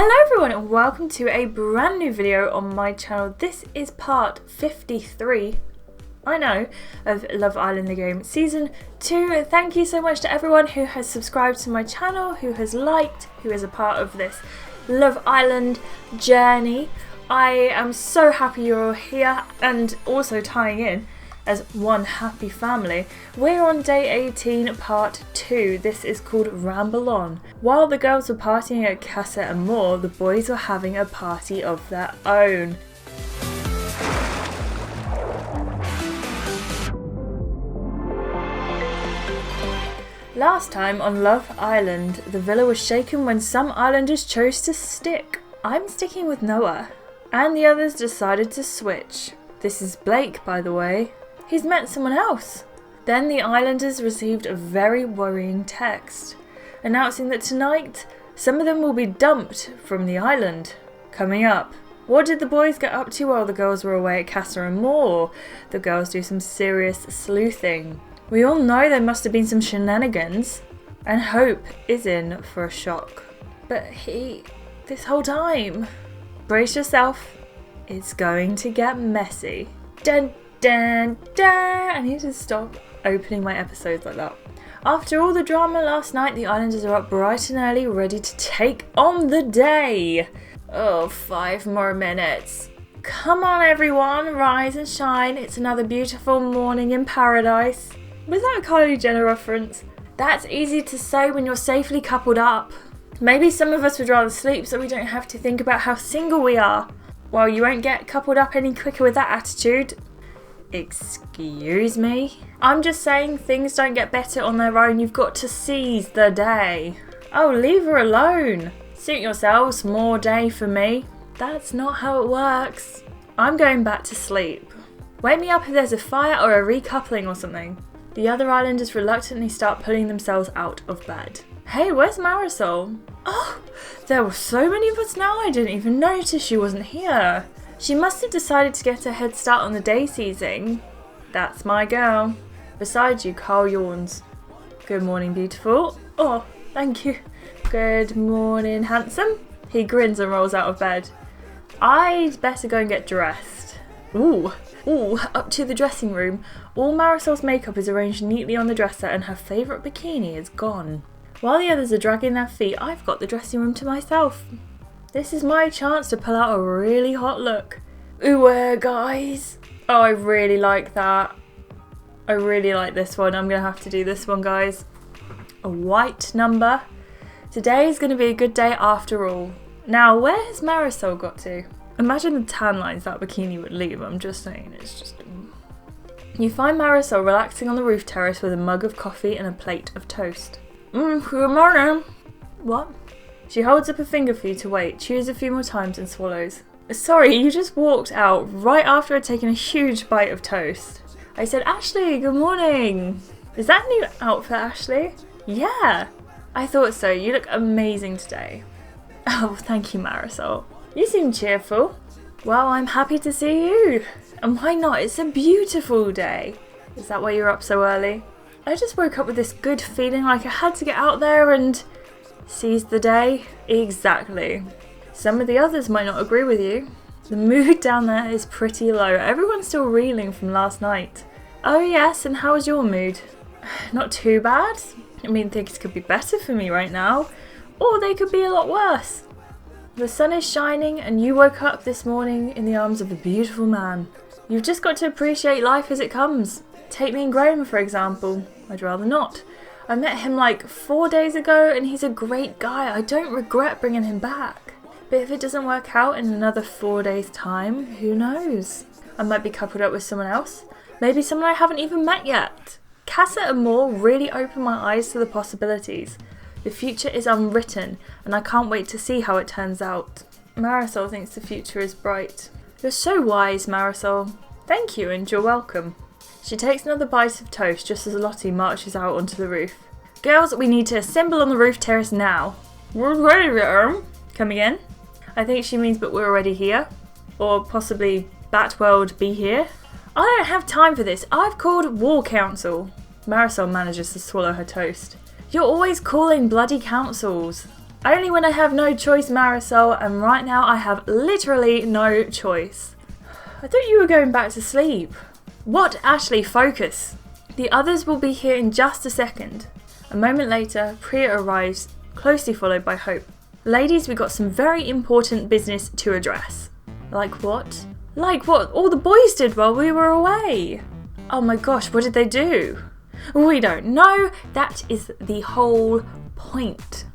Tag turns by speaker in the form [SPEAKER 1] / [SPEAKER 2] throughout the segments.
[SPEAKER 1] Hello everyone and welcome to a brand new video on my channel. This is part 53, I know, of Love Island the game season 2. Thank you so much to everyone who has subscribed to my channel, who has liked, who is a part of this Love Island journey. I am so happy you're all here and also tying in as one happy family. We're on day 18, part 2. This is called Ramble On. While the girls were partying at Casa Amor, the boys were having a party of their own. Last time on Love Island, the villa was shaken when some islanders chose to stick. I'm sticking with Noah. And the others decided to switch. This is Blake, by the way. He's met someone else. Then the islanders received a very worrying text, announcing that tonight, some of them will be dumped from the island. Coming up, what did the boys get up to while the girls were away at Casa Amor? The girls do some serious sleuthing. We all know there must have been some shenanigans, and Hope is in for a shock. But this whole time, brace yourself, it's going to get messy. Dun dun dun! I need to stop opening my episodes like that. After all the drama last night, the islanders are up bright and early, ready to take on the day. Oh, 5 more minutes. Come on everyone, rise and shine. It's another beautiful morning in paradise. Was that a Kylie Jenner reference? That's easy to say when you're safely coupled up. Maybe some of us would rather sleep so we don't have to think about how single we are. Well, you won't get coupled up any quicker with that attitude. Excuse me? I'm just saying things don't get better on their own. You've got to seize the day. Oh, leave her alone. Suit yourselves, more day for me. That's not how it works. I'm going back to sleep. Wake me up if there's a fire or a recoupling or something. The other islanders reluctantly start pulling themselves out of bed. Hey, where's Marisol? Oh, there were so many of us now I didn't even notice she wasn't here. She must have decided to get a head start on the day seizing. That's my girl. Beside you, Carl yawns. Good morning, beautiful. Oh, thank you. Good morning, handsome. He grins and rolls out of bed. I'd better go and get dressed. Ooh, up to the dressing room. All Marisol's makeup is arranged neatly on the dresser and her favourite bikini is gone. While the others are dragging their feet, I've got the dressing room to myself. This is my chance to pull out a really hot look. Ooh, guys. Oh, I really like that. I really like this one. I'm going to have to do this one, guys. A white number. Today is going to be a good day after all. Now, where has Marisol got to? Imagine the tan lines that bikini would leave. I'm just saying, it's just... You find Marisol relaxing on the roof terrace with a mug of coffee and a plate of toast. Good morning. What? She holds up a finger for you to wait, chews a few more times and swallows. Sorry, you just walked out right after I'd taken a huge bite of toast. I said, Ashleigh, good morning. Is that a new outfit, Ashleigh? Yeah, I thought so. You look amazing today. Oh, thank you, Marisol. You seem cheerful. Well, I'm happy to see you. And why not? It's a beautiful day. Is that why you're up so early? I just woke up with this good feeling like I had to get out there and seize the day. Exactly. Some of the others might not agree with you. The mood down there is pretty low. Everyone's still reeling from last night. Oh yes, and how is your mood? Not too bad. I mean, things could be better for me right now. Or they could be a lot worse. The sun is shining and you woke up this morning in the arms of a beautiful man. You've just got to appreciate life as it comes. Take me and Graham, for example. I'd rather not. I met him like 4 days ago and he's a great guy. I don't regret bringing him back. But if it doesn't work out in another 4 days' time, who knows? I might be coupled up with someone else. Maybe someone I haven't even met yet. Casa Amor really opened my eyes to the possibilities. The future is unwritten and I can't wait to see how it turns out. Marisol thinks the future is bright. You're so wise, Marisol. Thank you and you're welcome. She takes another bite of toast just as Lottie marches out onto the roof. Girls, we need to assemble on the roof terrace now. We're ready, Come again? I think she means but we're already here. Or possibly Batworld be here. I don't have time for this. I've called War Council. Marisol manages to swallow her toast. You're always calling bloody councils. Only when I have no choice, Marisol, and right now I have literally no choice. I thought you were going back to sleep. What? Ashleigh, focus. The others will be here in just a second. A moment later, Priya arrives, closely followed by Hope. Ladies, we got some very important business to address. Like what? Like what all the boys did while we were away. Oh my gosh, what did they do? We don't know. That is the whole point.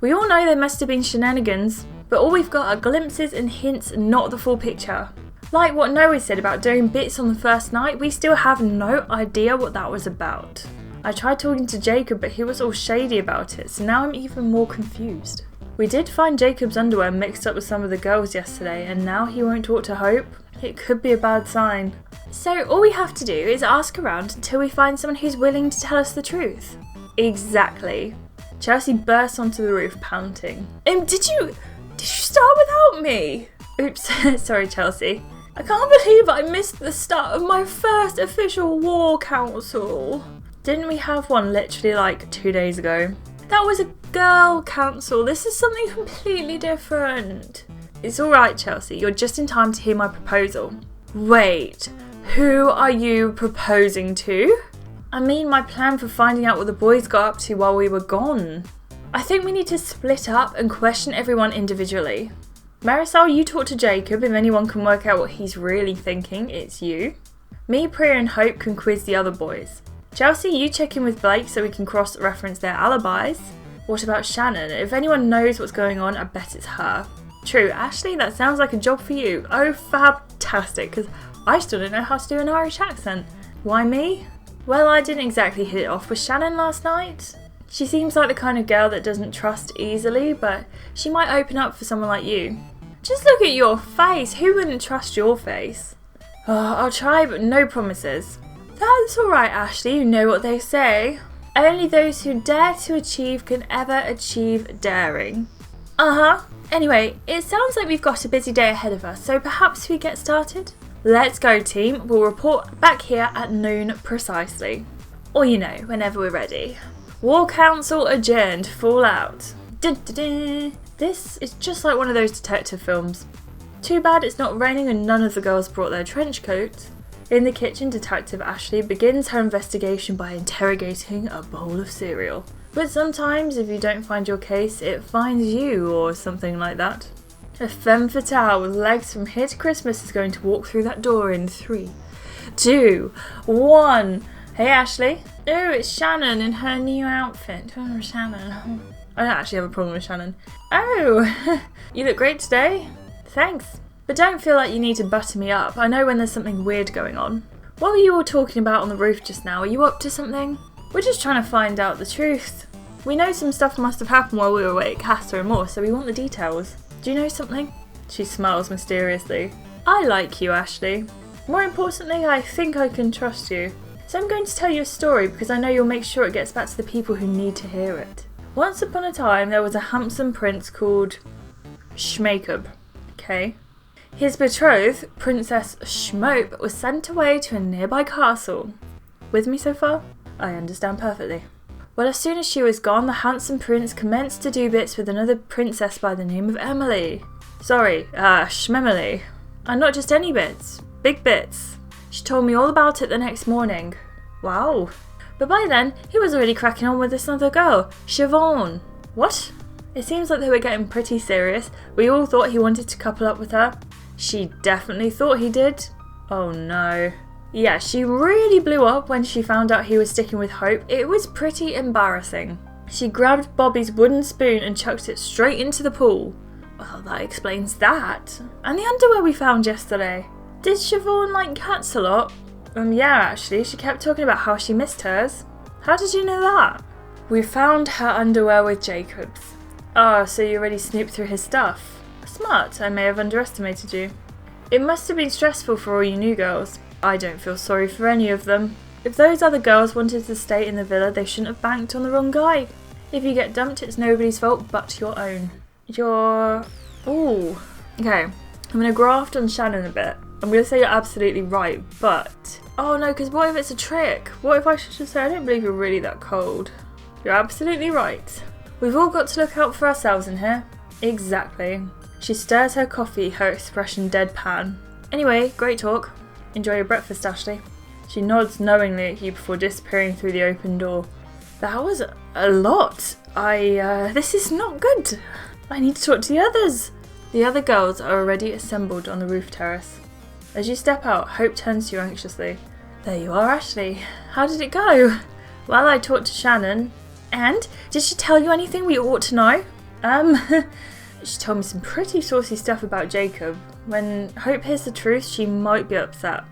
[SPEAKER 1] We all know there must have been shenanigans, but all we've got are glimpses and hints, not the full picture. Like what Noah said about doing bits on the first night, we still have no idea what that was about. I tried talking to Jakub, but he was all shady about it, so now I'm even more confused. We did find Jakub's underwear mixed up with some of the girls yesterday, and now he won't talk to Hope. It could be a bad sign. So all we have to do is ask around until we find someone who's willing to tell us the truth. Exactly. Chelsea burst onto the roof, panting. Did you start without me? Oops, sorry Chelsea. I can't believe I missed the start of my first official war council. Didn't we have one literally like 2 days ago? That was a girl council. This is something completely different. It's alright, Chelsea. You're just in time to hear my proposal. Wait, who are you proposing to? I mean my plan for finding out what the boys got up to while we were gone. I think we need to split up and question everyone individually. Marisol, you talk to Jakub. If anyone can work out what he's really thinking, it's you. Me, Priya and Hope can quiz the other boys. Chelsea, you check in with Blake so we can cross-reference their alibis. What about Shannon? If anyone knows what's going on, I bet it's her. True, Ashleigh, that sounds like a job for you. Oh, fantastic, because I still don't know how to do an Irish accent. Why me? Well, I didn't exactly hit it off with Shannon last night. She seems like the kind of girl that doesn't trust easily, but she might open up for someone like you. Just look at your face. Who wouldn't trust your face? Oh, I'll try, but no promises. That's alright, Ashleigh, you know what they say. Only those who dare to achieve can ever achieve daring. Uh-huh. Anyway, it sounds like we've got a busy day ahead of us, so perhaps we get started? Let's go, team. We'll report back here at noon precisely. Or, you know, whenever we're ready. War Council adjourned. Fallout. Dun, dun, dun. This is just like one of those detective films. Too bad it's not raining and none of the girls brought their trench coats. In the kitchen, Detective Ashleigh begins her investigation by interrogating a bowl of cereal. But sometimes, if you don't find your case, it finds you, or something like that. A femme fatale with legs from here to Christmas is going to walk through that door in 3, 2, 1. Hey Ashleigh. Oh, it's Shannon in her new outfit. Oh, Shannon. I don't actually have a problem with Shannon. Oh, you look great today. Thanks. But don't feel like you need to butter me up. I know when there's something weird going on. What were you all talking about on the roof just now? Are you up to something? We're just trying to find out the truth. We know some stuff must have happened while we were away at Casa Amor, so we want the details. Do you know something? She smiles mysteriously. I like you, Ashleigh. More importantly, I think I can trust you. So I'm going to tell you a story because I know you'll make sure it gets back to the people who need to hear it. Once upon a time, there was a handsome prince called Jakub. Okay? His betrothed, Princess Schmope, was sent away to a nearby castle. With me so far? I understand perfectly. Well, as soon as she was gone, the handsome prince commenced to do bits with another princess by the name of Emilia. Schmemily. And not just any bits, big bits. She told me all about it the next morning. Wow. But by then, he was already cracking on with this other girl, Siobhan. What? It seems like they were getting pretty serious. We all thought he wanted to couple up with her. She definitely thought he did. Oh no. Yeah, she really blew up when she found out he was sticking with Hope. It was pretty embarrassing. She grabbed Bobby's wooden spoon and chucked it straight into the pool. Well, that explains that. And the underwear we found yesterday. Did Siobhan like cats a lot? Yeah, actually, she kept talking about how she missed hers. How did you know that? We found her underwear with Jakub's. Oh, so you already snooped through his stuff. Smart, I may have underestimated you. It must have been stressful for all you new girls. I don't feel sorry for any of them. If those other girls wanted to stay in the villa, they shouldn't have banked on the wrong guy. If you get dumped, it's nobody's fault but your own. Ooh. Okay, I'm going to graft on Shannon a bit. I'm going to say you're absolutely right, but... Oh no, because what if it's a trick? What if I should just say, I don't believe you're really that cold? You're absolutely right. We've all got to look out for ourselves in here. Exactly. She stirs her coffee, her expression deadpan. Anyway, great talk. Enjoy your breakfast, Ashleigh. She nods knowingly at you before disappearing through the open door. That was a lot. This is not good. I need to talk to the others. The other girls are already assembled on the roof terrace. As you step out, Hope turns to you anxiously. There you are, Ashleigh. How did it go? Well, I talked to Shannon. And? Did she tell you anything we ought to know? She told me some pretty saucy stuff about Jakub. When Hope hears the truth, she might be upset.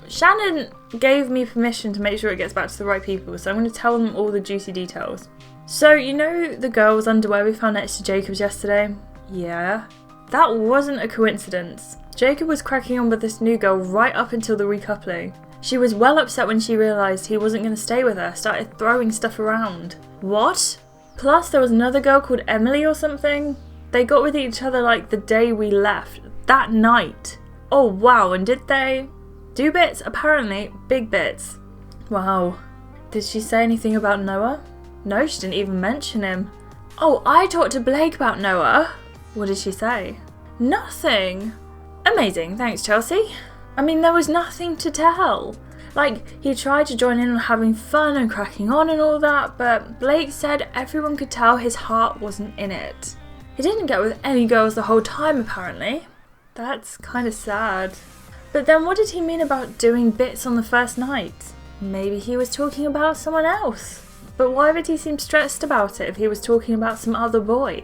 [SPEAKER 1] Shannon gave me permission to make sure it gets back to the right people, so I'm going to tell them all the juicy details. So, you know the girl's underwear we found next to Jakub's yesterday? Yeah. That wasn't a coincidence. Jakub was cracking on with this new girl right up until the recoupling. She was well upset when she realised he wasn't going to stay with her, started throwing stuff around. What? Plus there was another girl called Emilia or something. They got with each other like the day we left. That night. Oh wow, and did they? Do bits? Apparently, big bits. Wow. Did she say anything about Noah? No, she didn't even mention him. Oh, I talked to Blake about Noah. What did she say? Nothing. Amazing, thanks Chelsea. I mean, there was nothing to tell. Like, he tried to join in on having fun and cracking on and all that, but Blake said everyone could tell his heart wasn't in it. He didn't get with any girls the whole time, apparently. That's kind of sad. But then what did he mean about doing bits on the first night? Maybe he was talking about someone else. But why would he seem stressed about it if he was talking about some other boy?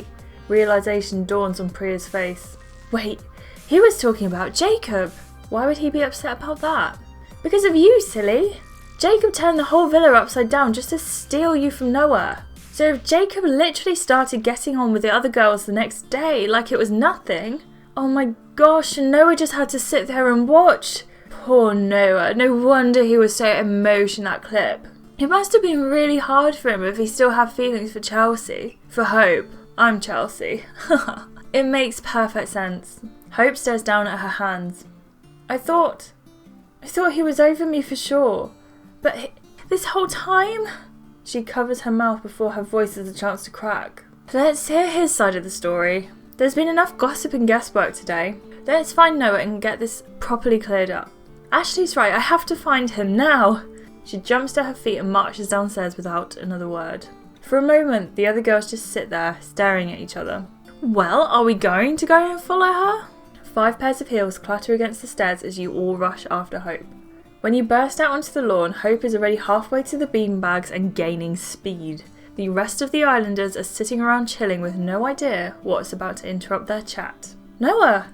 [SPEAKER 1] Realisation dawns on Priya's face. Wait, he was talking about Jakub. Why would he be upset about that? Because of you, silly. Jakub turned the whole villa upside down just to steal you from Noah. So if Jakub literally started getting on with the other girls the next day like it was nothing, oh my gosh, and Noah just had to sit there and watch. Poor Noah, no wonder he was so emotional in that clip. It must have been really hard for him if he still had feelings for Chelsea. For Hope. I'm Chelsea. It makes perfect sense. Hope stares down at her hands. I thought he was over me for sure. But this whole time? She covers her mouth before her voice has a chance to crack. Let's hear his side of the story. There's been enough gossip and guesswork today. Let's find Noah and get this properly cleared up. Ashleigh's right, I have to find him now. She jumps to her feet and marches downstairs without another word. For a moment, the other girls just sit there, staring at each other. Well, are we going to go and follow her? 5 pairs of heels clatter against the stairs as you all rush after Hope. When you burst out onto the lawn, Hope is already halfway to the beanbags and gaining speed. The rest of the islanders are sitting around chilling with no idea what's about to interrupt their chat. Noah!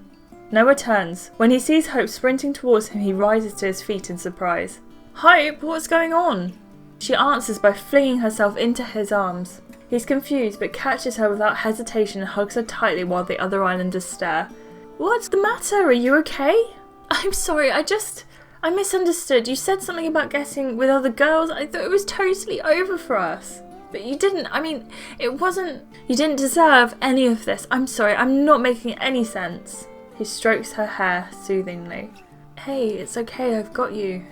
[SPEAKER 1] Noah turns. When he sees Hope sprinting towards him, he rises to his feet in surprise. Hope, what's going on? She answers by flinging herself into his arms. He's confused but catches her without hesitation and hugs her tightly while the other islanders stare. What's the matter? Are you okay? I'm sorry, I misunderstood. You said something about getting with other girls. I thought it was totally over for us. But you didn't, it wasn't... You didn't deserve any of this. I'm sorry, I'm not making any sense. He strokes her hair soothingly. Hey, it's okay, I've got you.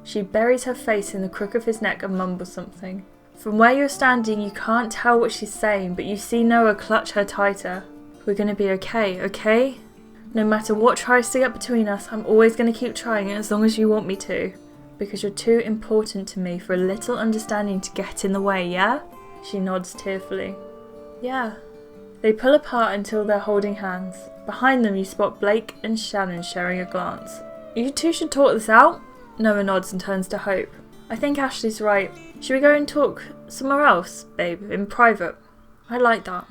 [SPEAKER 1] She buries her face in the crook of his neck and mumbles something. From where you're standing, you can't tell what she's saying, but you see Noah clutch her tighter. We're gonna be okay, okay? No matter what tries to get between us, I'm always gonna keep trying as long as you want me to. Because you're too important to me for a little understanding to get in the way, yeah? She nods tearfully. Yeah. They pull apart until they're holding hands. Behind them you spot Blake and Shannon sharing a glance. You two should talk this out? Noah nods and turns to Hope. I think Ashleigh's right. Should we go and talk somewhere else, babe, in private? I like that.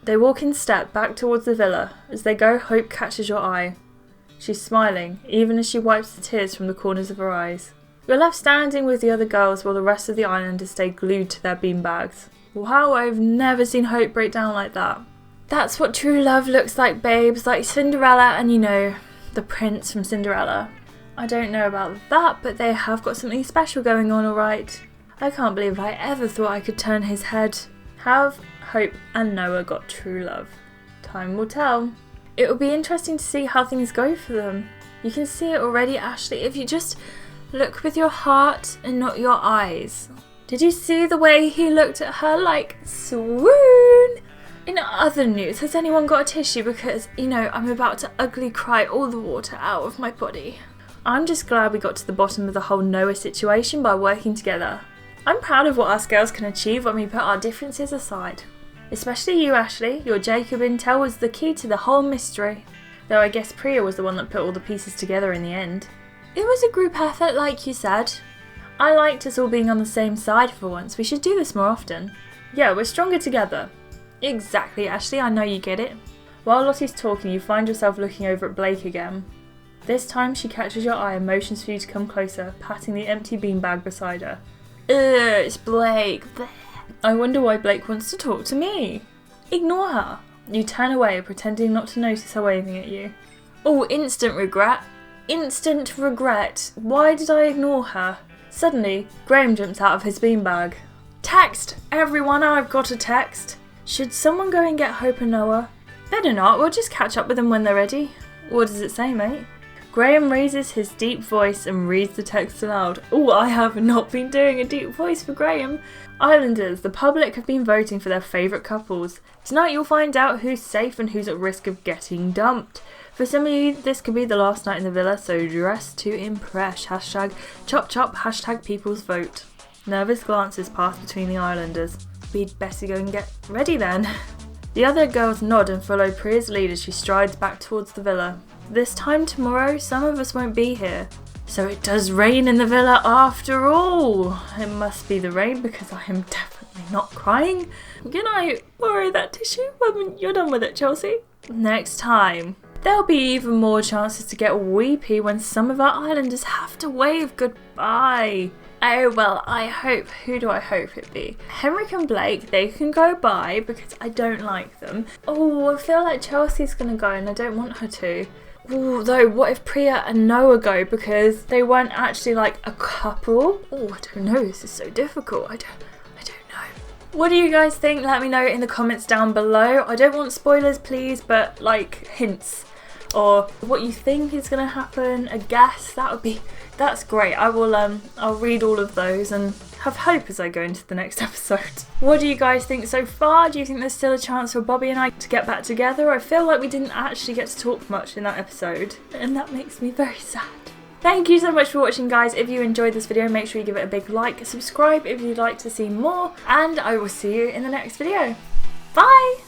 [SPEAKER 1] They walk in step back towards the villa. As they go, Hope catches your eye. She's smiling, even as she wipes the tears from the corners of her eyes. You're left standing with the other girls while the rest of the islanders stay glued to their beanbags. Wow, I've never seen Hope break down like that. That's what true love looks like, babes, like Cinderella and, the prince from Cinderella. I don't know about that, but they have got something special going on, alright. I can't believe I ever thought I could turn his head. Have Hope and Noah got true love? Time will tell. It will be interesting to see how things go for them. You can see it already, Ashleigh, if you just look with your heart and not your eyes. Did you see the way he looked at her like, swoon? In other news, has anyone got a tissue? Because, you know, I'm about to ugly cry all the water out of my body. I'm just glad we got to the bottom of the whole Noah situation by working together. I'm proud of what us girls can achieve when we put our differences aside. Especially you, Ashleigh. Your Jakub intel was the key to the whole mystery. Though I guess Priya was the one that put all the pieces together in the end. It was a group effort, like you said. I liked us all being on the same side for once. We should do this more often. Yeah, we're stronger together. Exactly, Ashleigh, I know you get it. While Lottie's talking, you find yourself looking over at Blake again. This time she catches your eye and motions for you to come closer, patting the empty beanbag beside her. Ugh, it's Blake. Blech. I wonder why Blake wants to talk to me. Ignore her. You turn away, pretending not to notice her waving at you. Oh, instant regret. Instant regret. Why did I ignore her? Suddenly, Graham jumps out of his beanbag. Text! Everyone, I've got a text. Should someone go and get Hope and Noah? Better not, we'll just catch up with them when they're ready. What does it say, mate? Graham raises his deep voice and reads the text aloud. Oh, I have not been doing a deep voice for Graham. Islanders, the public have been voting for their favourite couples. Tonight you'll find out who's safe and who's at risk of getting dumped. For some of you, this could be the last night in the villa, so dress to impress. Hashtag chop chop, hashtag people's vote. Nervous glances pass between the islanders. We'd better go and get ready then. The other girls nod and follow Priya's lead as she strides back towards the villa. This time tomorrow, some of us won't be here. So it does rain in the villa after all. It must be the rain because I am definitely not crying. Can I borrow that tissue when you're done with it, Chelsea? Next time. There'll be even more chances to get weepy when some of our islanders have to wave goodbye. Oh well, I hope. Who do I hope it be? Henrik and Blake, they can go by because I don't like them. Oh, I feel like Chelsea's gonna go and I don't want her to. Oh, though, what if Priya and Noah go because they weren't actually like a couple? Oh, I don't know. This is so difficult. I don't know. What do you guys think? Let me know in the comments down below. I don't want spoilers, please, but like hints or what you think is gonna happen. A guess that's great. I'll read all of those and have hope as I go into the next episode. What do you guys think so far? Do you think there's still a chance for Bobby and I to get back together? I feel like we didn't actually get to talk much in that episode, and that makes me very sad. Thank you so much for watching, guys. If you enjoyed this video, make sure you give it a big like, subscribe if you'd like to see more, and I will see you in the next video. Bye!